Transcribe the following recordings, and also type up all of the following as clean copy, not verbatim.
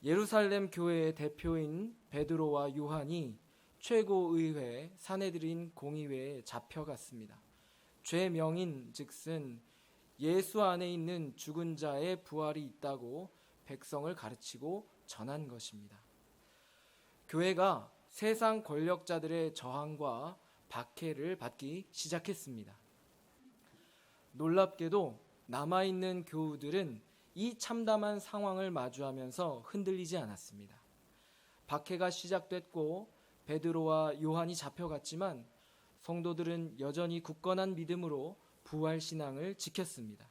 예루살렘 교회의 대표인 베드로와 요한이 최고의회 사내들인 공의회에 잡혀갔습니다. 죄명인 즉슨 예수 안에 있는 죽은 자의 부활이 있다고 백성을 가르치고 전한 것입니다. 교회가 세상 권력자들의 저항과 박해를 받기 시작했습니다. 놀랍게도 남아있는 교우들은 이 참담한 상황을 마주하면서 흔들리지 않았습니다. 박해가 시작됐고 베드로와 요한이 잡혀갔지만 성도들은 여전히 굳건한 믿음으로 부활신앙을 지켰습니다.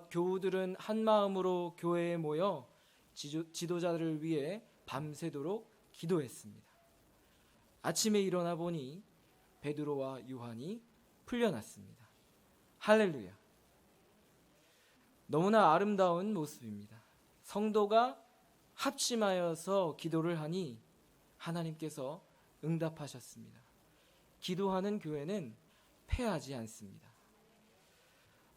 교우들은 한마음으로 교회에 모여 지도자들을 위해 밤새도록 기도했습니다. 아침에 일어나 보니 베드로와 요한이 풀려났습니다. 할렐루야. 너무나 아름다운 모습입니다. 성도가 합심하여서 기도를 하니 하나님께서 응답하셨습니다. 기도하는 교회는 패하지 않습니다.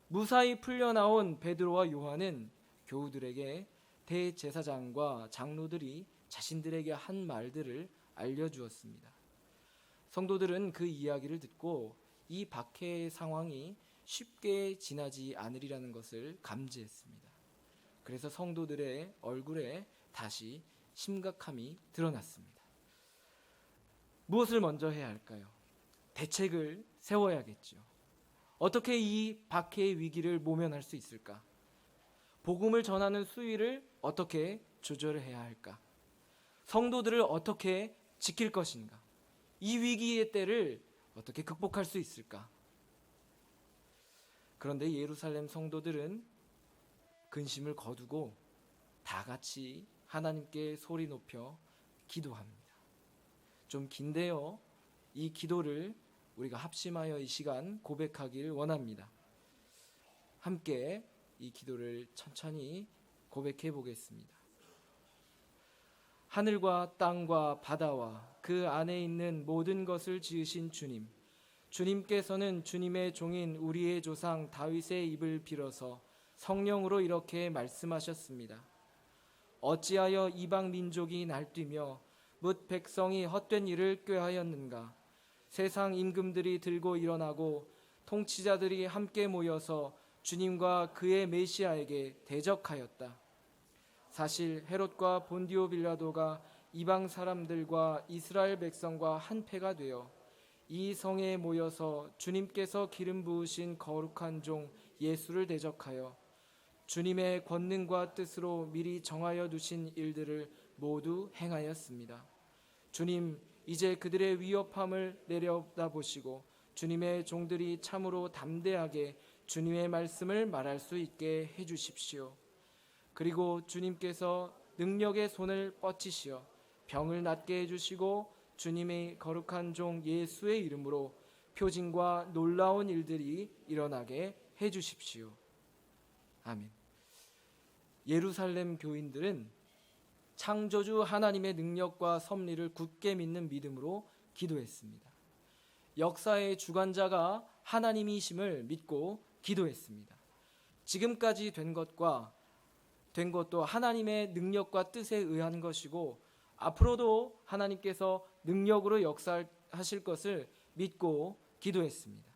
무사히 풀려나온 베드로와 요한은 교우들에게 대제사장과 장로들이 자신들에게 한 말들을 알려주었습니다. 성도들은 그 이야기를 듣고 이 박해의 상황이 쉽게 지나지 않으리라는 것을 감지했습니다. 그래서 성도들의 얼굴에 다시 심각함이 드러났습니다. 무엇을 먼저 해야 할까요? 대책을 세워야겠죠. 어떻게 이 박해의 위기를 모면할 수 있을까? 복음을 전하는 수위를 어떻게 조절해야 할까? 성도들을 어떻게 지킬 것인가? 이 위기의 때를 어떻게 극복할 수 있을까? 그런데 예루살렘 성도들은 근심을 거두고 다 같이 하나님께 소리 높여 기도합니다. 좀 긴데요. 이 기도를 우리가 합심하여 이 시간 고백하길 원합니다. 함께 이 기도를 천천히 고백해 보겠습니다. 하늘과 땅과 바다와 그 안에 있는 모든 것을 지으신 주님, 주님께서는 주님의 종인 우리의 조상 다윗의 입을 빌어서 성령으로 이렇게 말씀하셨습니다. 어찌하여 이방 민족이 날뛰며 뭇 백성이 헛된 일을 꾀하였는가? 세상 임금들이 들고 일어나고 통치자들이 함께 모여서 주님과 그의 메시아에게 대적하였다. 사실 헤롯과 본디오 빌라도가 이방 사람들과 이스라엘 백성과 한패가 되어 이 성에 모여서 주님께서 기름 부으신 거룩한 종 예수를 대적하여 주님의 권능과 뜻으로 미리 정하여 두신 일들을 모두 행하였습니다. 주님, 이제 그들의 위협함을 내려다보시고 주님의 종들이 참으로 담대하게 주님의 말씀을 말할 수 있게 해주십시오. 그리고 주님께서 능력의 손을 뻗치시어 병을 낫게 해주시고 주님의 거룩한 종 예수의 이름으로 표징과 놀라운 일들이 일어나게 해주십시오. 아멘. 예루살렘 교인들은 창조주 하나님의 능력과 섭리를 굳게 믿는 믿음으로 기도했습니다. 역사의 주관자가 하나님이심을 믿고 기도했습니다. 지금까지 된 것도 하나님의 능력과 뜻에 의한 것이고 앞으로도 하나님께서 능력으로 역사하실 것을 믿고 기도했습니다.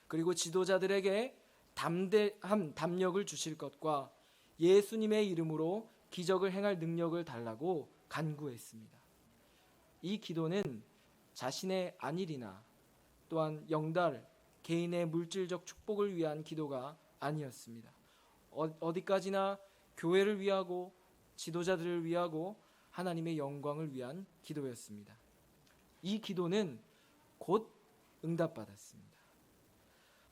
그리고 지도자들에게 담대함, 담력을 주실 것과 예수님의 이름으로 기적을 행할 능력을 달라고 간구했습니다. 이 기도는 자신의 안일이나 또한 영달, 개인의 물질적 축복을 위한 기도가 아니었습니다. 어디까지나 교회를 위하고 지도자들을 위하고 하나님의 영광을 위한 기도였습니다. 이 기도는 곧 응답받았습니다.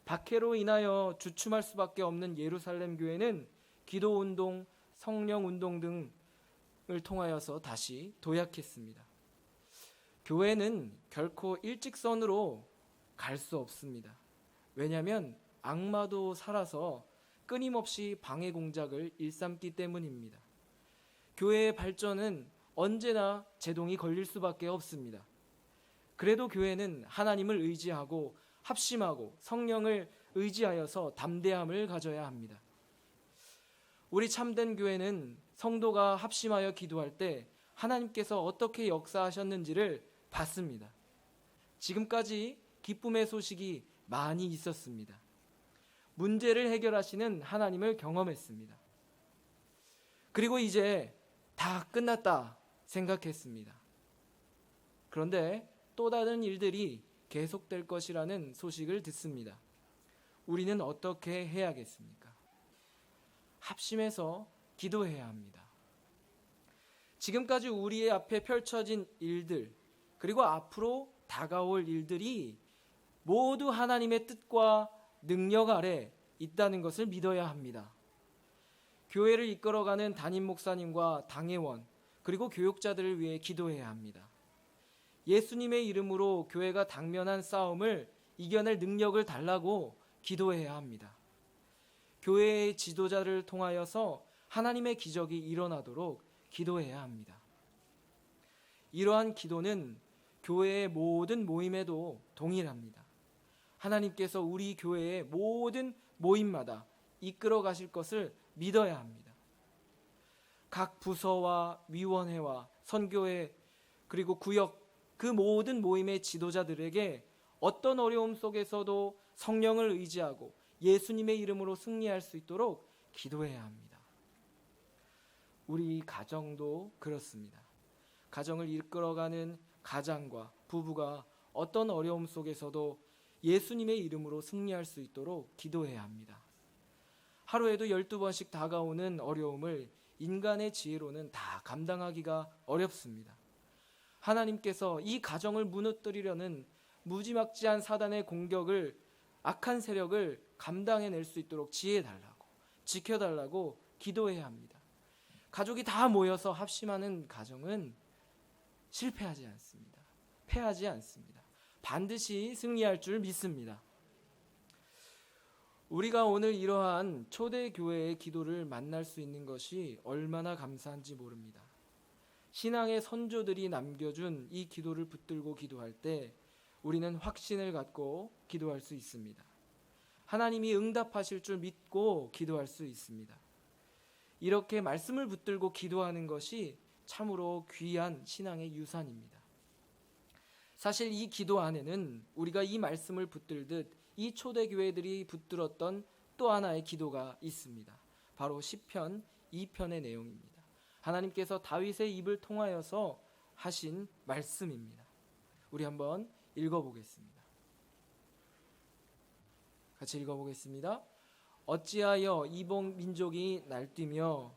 박해로 인하여 주춤할 수밖에 없는 예루살렘 교회는 기도운동, 성령운동 등을 통하여서 다시 도약했습니다. 교회는 결코 일직선으로 갈 수 없습니다. 왜냐하면 악마도 살아서 끊임없이 방해 공작을 일삼기 때문입니다. 교회의 발전은 언제나 제동이 걸릴 수밖에 없습니다. 그래도 교회는 하나님을 의지하고 합심하고 성령을 의지하여서 담대함을 가져야 합니다. 우리 참된 교회는 성도가 합심하여 기도할 때 하나님께서 어떻게 역사하셨는지를 봤습니다. 지금까지 기쁨의 소식이 많이 있었습니다. 문제를 해결하시는 하나님을 경험했습니다. 그리고 이제 다 끝났다 생각했습니다. 그런데 또 다른 일들이 계속될 것이라는 소식을 듣습니다. 우리는 어떻게 해야겠습니까? 합심해서 기도해야 합니다. 지금까지 우리의 앞에 펼쳐진 일들, 그리고 앞으로 다가올 일들이 모두 하나님의 뜻과 능력 아래 있다는 것을 믿어야 합니다. 교회를 이끌어가는 담임 목사님과 당회원, 그리고 교육자들을 위해 기도해야 합니다. 예수님의 이름으로 교회가 당면한 싸움을 이겨낼 능력을 달라고 기도해야 합니다. 교회의 지도자를 통하여서 하나님의 기적이 일어나도록 기도해야 합니다. 이러한 기도는 교회의 모든 모임에도 동일합니다. 하나님께서 우리 교회의 모든 모임마다 이끌어 가실 것을 믿어야 합니다. 각 부서와 위원회와 선교회 그리고 구역 그 모든 모임의 지도자들에게 어떤 어려움 속에서도 성령을 의지하고 예수님의 이름으로 승리할 수 있도록 기도해야 합니다. 우리 가정도 그렇습니다. 가정을 이끌어가는 가장과 부부가 어떤 어려움 속에서도 예수님의 이름으로 승리할 수 있도록 기도해야 합니다. 하루에도 12번씩 다가오는 어려움을 인간의 지혜로는 다 감당하기가 어렵습니다. 하나님께서 이 가정을 무너뜨리려는 무지막지한 사단의 공격을, 악한 세력을 감당해낼 수 있도록 지혜달라고, 지켜달라고 기도해야 합니다. 가족이 다 모여서 합심하는 가정은 실패하지 않습니다. 패하지 않습니다. 반드시 승리할 줄 믿습니다. 우리가 오늘 이러한 초대교회의 기도를 만날 수 있는 것이 얼마나 감사한지 모릅니다. 신앙의 선조들이 남겨준 이 기도를 붙들고 기도할 때 우리는 확신을 갖고 기도할 수 있습니다. 하나님이 응답하실 줄 믿고 기도할 수 있습니다. 이렇게 말씀을 붙들고 기도하는 것이 참으로 귀한 신앙의 유산입니다. 사실 이 기도 안에는 우리가 이 말씀을 붙들듯 이 초대교회들이 붙들었던 또 하나의 기도가 있습니다. 바로 시편 2편의 내용입니다. 하나님께서 다윗의 입을 통하여서 하신 말씀입니다. 우리 한번 읽어보겠습니다. 같이 읽어보겠습니다. 어찌하여 이방 민족이 날뛰며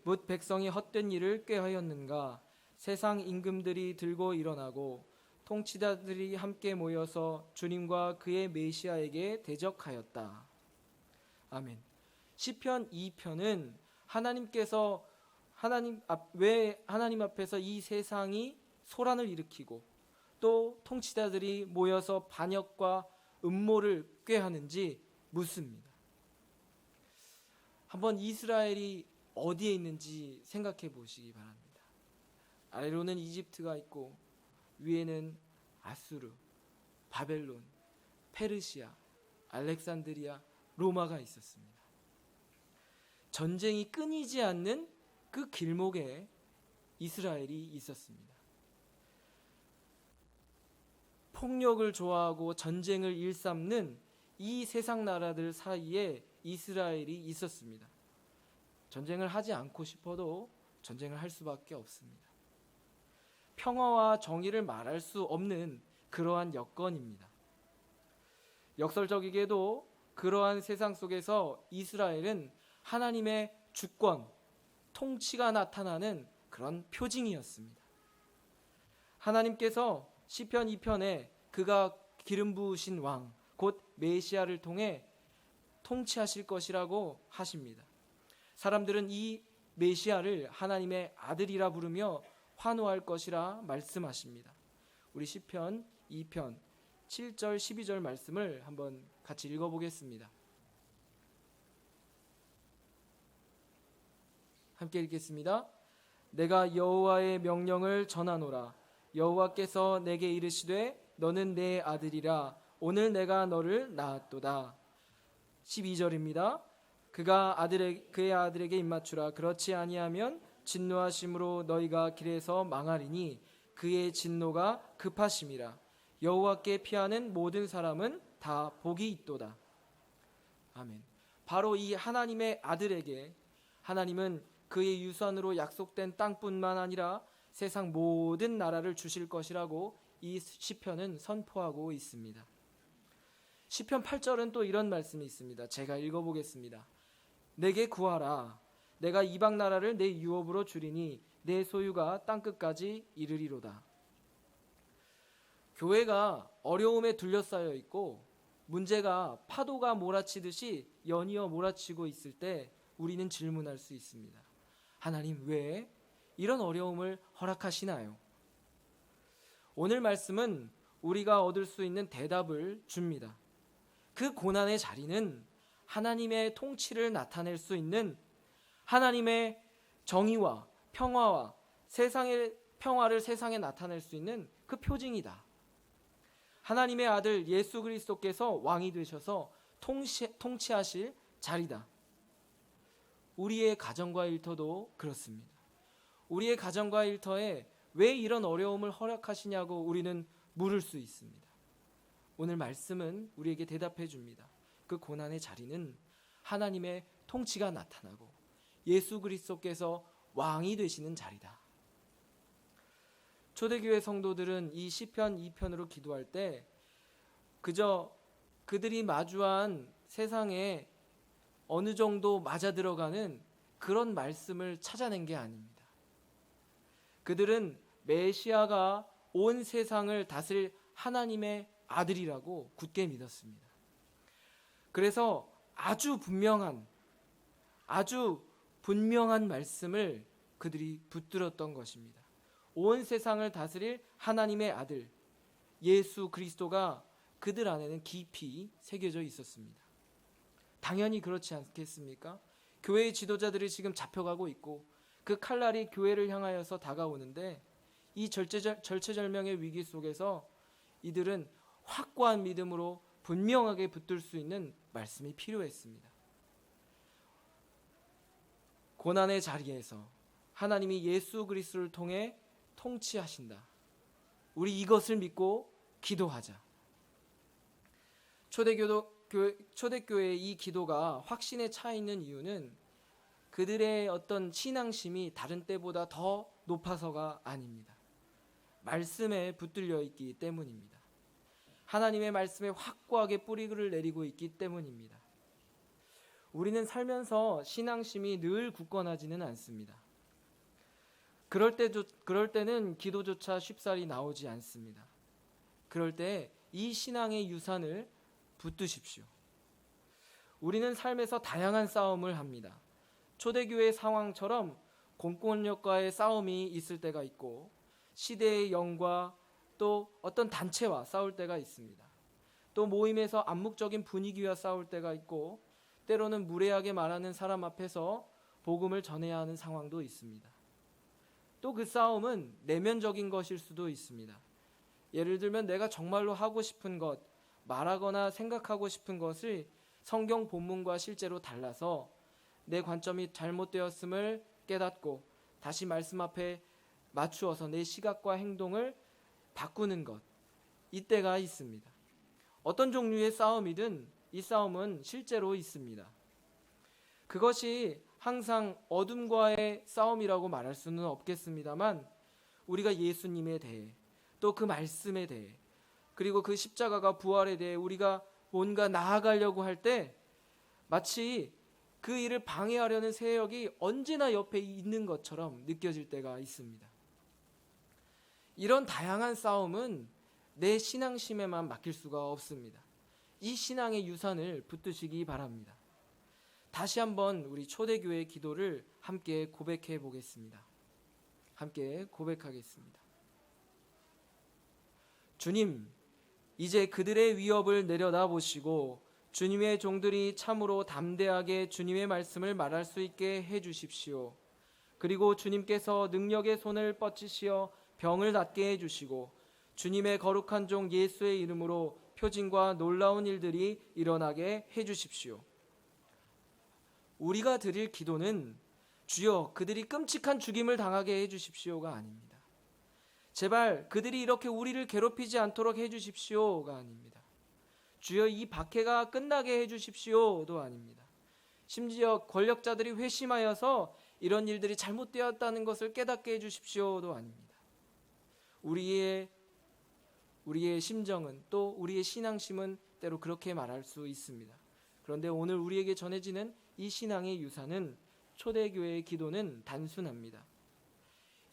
뭇 백성이 헛된 일을 꾀하였는가. 세상 임금들이 들고 일어나고 통치자들이 함께 모여서 주님과 그의 메시아에게 대적하였다. 아멘. 시편 2편은 왜 하나님 앞에서 이 세상이 소란을 일으키고 또 통치자들이 모여서 반역과 음모를 꾀하는지 묻습니다. 한번 이스라엘이 어디에 있는지 생각해 보시기 바랍니다. 아래로는 이집트가 있고 위에는 아수르, 바벨론, 페르시아, 알렉산드리아, 로마가 있었습니다. 전쟁이 끊이지 않는 그 길목에 이스라엘이 있었습니다. 폭력을 좋아하고 전쟁을 일삼는 이 세상 나라들 사이에 이스라엘이 있었습니다. 전쟁을 하지 않고 싶어도 전쟁을 할 수밖에 없습니다. 평화와 정의를 말할 수 없는 그러한 여건입니다. 역설적이게도 그러한 세상 속에서 이스라엘은 하나님의 주권, 통치가 나타나는 그런 표징이었습니다. 하나님께서 시편 2편에 그가 기름 부으신 왕, 곧 메시아를 통해 통치하실 것이라고 하십니다. 사람들은 이 메시아를 하나님의 아들이라 부르며 환호할 것이라 말씀하십니다. 우리 시편 2편 7절 12절 말씀을 한번 같이 읽어보겠습니다. 함께 읽겠습니다. 내가 여호와의 명령을 전하노라. 여호와께서 내게 이르시되 너는 내 아들이라. 오늘 내가 너를 낳았도다. 12절입니다. 그의 아들에게 입맞추라. 그렇지 아니하면 진노하심으로 너희가 길에서 망하리니 그의 진노가 급하심이라. 여호와께 피하는 모든 사람은 다 복이 있도다. 아멘. 바로 이 하나님의 아들에게 하나님은 그의 유산으로 약속된 땅뿐만 아니라 세상 모든 나라를 주실 것이라고 이 시편은 선포하고 있습니다. 시편 8절은 또 이런 말씀이 있습니다. 제가 읽어보겠습니다. 내게 구하라. 내가 이방 나라를 내 유업으로 주리니 내 소유가 땅끝까지 이르리로다. 교회가 어려움에 둘러싸여 있고 문제가 파도가 몰아치듯이 연이어 몰아치고 있을 때 우리는 질문할 수 있습니다. 하나님, 왜 이런 어려움을 허락하시나요? 오늘 말씀은 우리가 얻을 수 있는 대답을 줍니다. 그 고난의 자리는 하나님의 통치를 나타낼 수 있는, 하나님의 정의와 평화와 세상의 평화를 세상에 나타낼 수 있는 그 표징이다. 하나님의 아들 예수 그리스도께서 왕이 되셔서 통치하실 자리다. 우리의 가정과 일터도 그렇습니다. 우리의 가정과 일터에 왜 이런 어려움을 허락하시냐고 우리는 물을 수 있습니다. 오늘 말씀은 우리에게 대답해 줍니다. 그 고난의 자리는 하나님의 통치가 나타나고 예수 그리스도께서 왕이 되시는 자리다. 초대교회 성도들은 이 시편 2편으로 기도할 때 그저 그들이 마주한 세상에 어느 정도 맞아 들어가는 그런 말씀을 찾아낸 게 아닙니다. 그들은 메시아가 온 세상을 다스릴 하나님의 아들이라고 굳게 믿었습니다. 그래서 아주 분명한 말씀을 그들이 붙들었던 것입니다. 온 세상을 다스릴 하나님의 아들 예수 그리스도가 그들 안에는 깊이 새겨져 있었습니다. 당연히 그렇지 않겠습니까? 교회의 지도자들이 지금 잡혀가고 있고 그 칼날이 교회를 향하여서 다가오는데 이 절체절명의 위기 속에서 이들은 확고한 믿음으로 분명하게 붙들 수 있는 말씀이 필요했습니다. 고난의 자리에서 하나님이 예수 그리스도를 통해 통치하신다. 우리 이것을 믿고 기도하자. 초대교회의 이 기도가 확신에 차 있는 이유는 그들의 어떤 신앙심이 다른 때보다 더 높아서가 아닙니다. 말씀에 붙들려 있기 때문입니다. 하나님의 말씀에 확고하게 뿌리를 내리고 있기 때문입니다. 우리는 살면서 신앙심이 늘 굳건하지는 않습니다. 그럴 때는 기도조차 쉽사리 나오지 않습니다. 그럴 때 이 신앙의 유산을 붙드십시오. 우리는 삶에서 다양한 싸움을 합니다. 초대교회 상황처럼 공권력과의 싸움이 있을 때가 있고 시대의 영과 또 어떤 단체와 싸울 때가 있습니다. 또 모임에서 암묵적인 분위기와 싸울 때가 있고 때로는 무례하게 말하는 사람 앞에서 복음을 전해야 하는 상황도 있습니다. 또 그 싸움은 내면적인 것일 수도 있습니다. 예를 들면 내가 정말로 하고 싶은 것, 말하거나 생각하고 싶은 것을 성경 본문과 실제로 달라서 내 관점이 잘못되었음을 깨닫고 다시 말씀 앞에 맞추어서 내 시각과 행동을 바꾸는 것, 이때가 있습니다. 어떤 종류의 싸움이든 이 싸움은 실제로 있습니다. 그것이 항상 어둠과의 싸움이라고 말할 수는 없겠습니다만 우리가 예수님에 대해 또 그 말씀에 대해 그리고 그 십자가가 부활에 대해 우리가 뭔가 나아가려고 할 때 마치 그 일을 방해하려는 세력이 언제나 옆에 있는 것처럼 느껴질 때가 있습니다. 이런 다양한 싸움은 내 신앙심에만 맡길 수가 없습니다. 이 신앙의 유산을 붙드시기 바랍니다. 다시 한번 우리 초대교회의 기도를 함께 고백해 보겠습니다. 함께 고백하겠습니다. 주님, 이제 그들의 위협을 내려다 보시고 주님의 종들이 참으로 담대하게 주님의 말씀을 말할 수 있게 해 주십시오. 그리고 주님께서 능력의 손을 뻗치시어 병을 낫게 해 주시고 주님의 거룩한 종 예수의 이름으로 표징과 놀라운 일들이 일어나게 해 주십시오. 우리가 드릴 기도는 주여 그들이 끔찍한 죽임을 당하게 해주십시오가 아닙니다. 제발 그들이 이렇게 우리를 괴롭히지 않도록 해주십시오가 아닙니다. 주여 이 박해가 끝나게 해주십시오도 아닙니다. 심지어 권력자들이 회심하여서 이런 일들이 잘못되었다는 것을 깨닫게 해주십시오도 아닙니다. 우리의 심정은, 또 우리의 신앙심은 때로 그렇게 말할 수 있습니다. 그런데 오늘 우리에게 전해지는 이 신앙의 유산은, 초대교회의 기도는 단순합니다.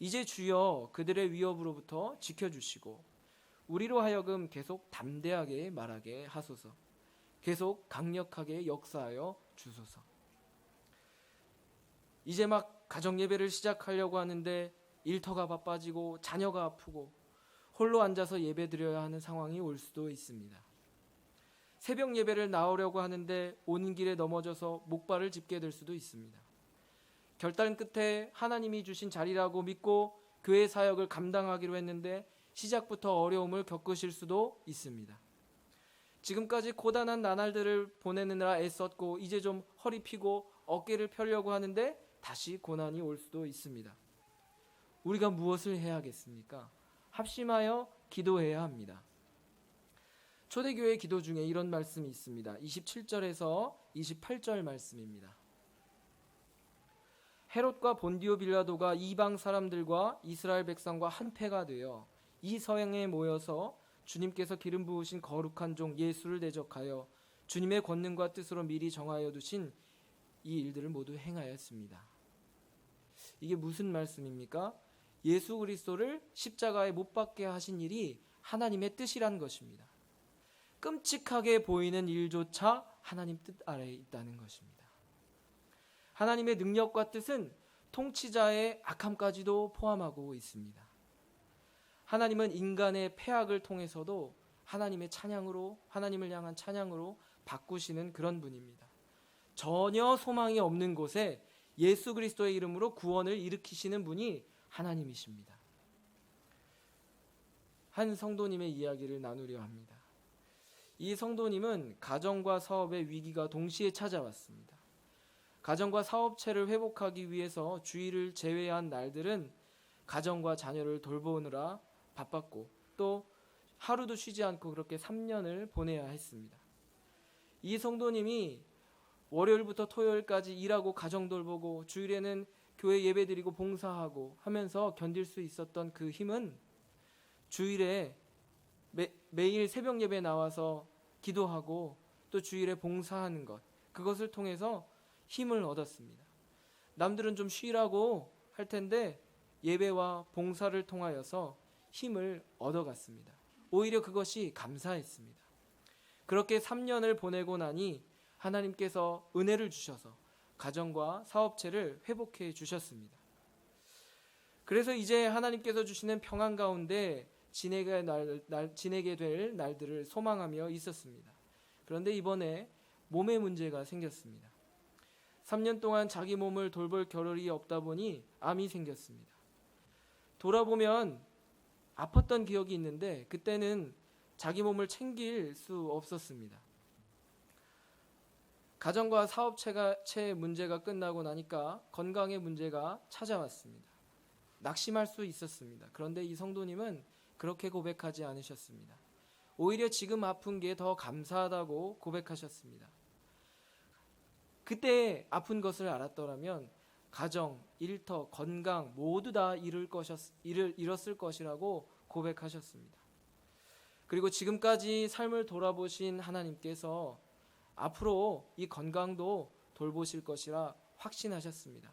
이제 주여 그들의 위협으로부터 지켜주시고 우리로 하여금 계속 담대하게 말하게 하소서. 계속 강력하게 역사하여 주소서. 이제 막 가정 예배를 시작하려고 하는데 일터가 바빠지고 자녀가 아프고 홀로 앉아서 예배 드려야 하는 상황이 올 수도 있습니다. 새벽 예배를 나오려고 하는데 오는 길에 넘어져서 목발을 짚게 될 수도 있습니다. 결단 끝에 하나님이 주신 자리라고 믿고 교회 사역을 감당하기로 했는데 시작부터 어려움을 겪으실 수도 있습니다. 지금까지 고단한 나날들을 보내느라 애썼고 이제 좀 허리 펴고 어깨를 펴려고 하는데 다시 고난이 올 수도 있습니다. 우리가 무엇을 해야겠습니까? 합심하여 기도해야 합니다. 초대교회 기도 중에 이런 말씀이 있습니다. 27절에서 28절 말씀입니다. 헤롯과 본디오 빌라도가 이방 사람들과 이스라엘 백성과 한패가 되어 이 서양에 모여서 주님께서 기름 부으신 거룩한 종 예수를 대적하여 주님의 권능과 뜻으로 미리 정하여 두신 이 일들을 모두 행하였습니다. 이게 무슨 말씀입니까? 예수 그리스도를 십자가에 못 박게 하신 일이 하나님의 뜻이란 것입니다. 끔찍하게 보이는 일조차 하나님 뜻 아래에 있다는 것입니다. 하나님의 능력과 뜻은 통치자의 악함까지도 포함하고 있습니다. 하나님은 인간의 패악을 통해서도 하나님의 찬양으로, 하나님을 향한 찬양으로 바꾸시는 그런 분입니다. 전혀 소망이 없는 곳에 예수 그리스도의 이름으로 구원을 일으키시는 분이 하나님이십니다. 한 성도님의 이야기를 나누려 합니다. 이 성도님은 가정과 사업의 위기가 동시에 찾아왔습니다. 가정과 사업체를 회복하기 위해서 주일을 제외한 날들은 가정과 자녀를 돌보느라 바빴고 또 하루도 쉬지 않고 그렇게 3년을 보내야 했습니다. 이 성도님이 월요일부터 토요일까지 일하고 가정 돌보고 주일에는 교회 예배드리고 봉사하고 하면서 견딜 수 있었던 그 힘은 주일에 매일 새벽 예배 나와서 기도하고 또 주일에 봉사하는 것, 그것을 통해서 힘을 얻었습니다. 남들은 좀 쉬라고 할 텐데 예배와 봉사를 통하여서 힘을 얻어갔습니다. 오히려 그것이 감사했습니다. 그렇게 3년을 보내고 나니 하나님께서 은혜를 주셔서 가정과 사업체를 회복해 주셨습니다. 그래서 이제 하나님께서 주시는 평안 가운데 지내게 될 날들을 소망하며 있었습니다. 그런데 이번에 몸에 문제가 생겼습니다. 3년 동안 자기 몸을 돌볼 겨를이 없다 보니 암이 생겼습니다. 돌아보면 아팠던 기억이 있는데 그때는 자기 몸을 챙길 수 없었습니다. 가정과 사업체의 문제가 끝나고 나니까 건강의 문제가 찾아왔습니다. 낙심할 수 있었습니다. 그런데 이 성도님은 그렇게 고백하지 않으셨습니다. 오히려 지금 아픈 게 더 감사하다고 고백하셨습니다. 그때 아픈 것을 알았더라면 가정, 일터, 건강 모두 다 잃었을 것이라고 고백하셨습니다. 그리고 지금까지 삶을 돌아보신 하나님께서 앞으로 이 건강도 돌보실 것이라 확신하셨습니다.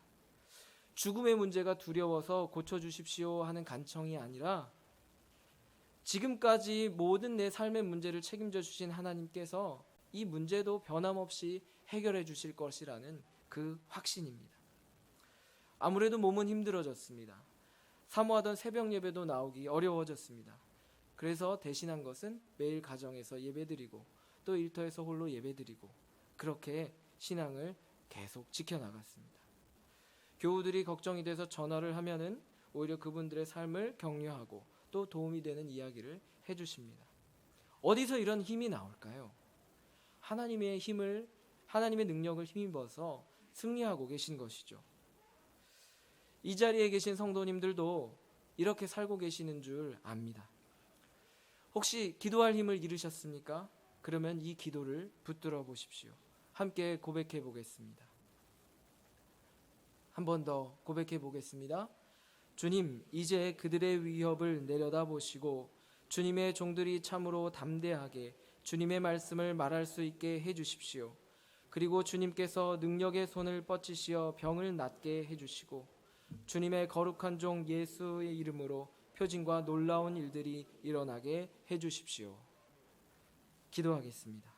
죽음의 문제가 두려워서 고쳐주십시오 하는 간청이 아니라 지금까지 모든 내 삶의 문제를 책임져 주신 하나님께서 이 문제도 변함없이 해결해 주실 것이라는 그 확신입니다. 아무래도 몸은 힘들어졌습니다. 사모하던 새벽 예배도 나오기 어려워졌습니다. 그래서 대신한 것은 매일 가정에서 예배드리고 또 일터에서 홀로 예배드리고 그렇게 신앙을 계속 지켜나갔습니다. 교우들이 걱정이 돼서 전화를 하면은 오히려 그분들의 삶을 격려하고 또 도움이 되는 이야기를 해주십니다. 어디서 이런 힘이 나올까요? 하나님의 능력을 힘입어서 승리하고 계신 것이죠. 이 자리에 계신 성도님들도 이렇게 살고 계시는 줄 압니다. 혹시 기도할 힘을 잃으셨습니까? 그러면 이 기도를 붙들어 보십시오. 함께 고백해 보겠습니다. 한 번 더 고백해 보겠습니다. 주님, 이제 그들의 위협을 내려다보시고 주님의 종들이 참으로 담대하게 주님의 말씀을 말할 수 있게 해주십시오. 그리고 주님께서 능력의 손을 뻗치시어 병을 낫게 해주시고 주님의 거룩한 종 예수의 이름으로 표징과 놀라운 일들이 일어나게 해주십시오. 기도하겠습니다.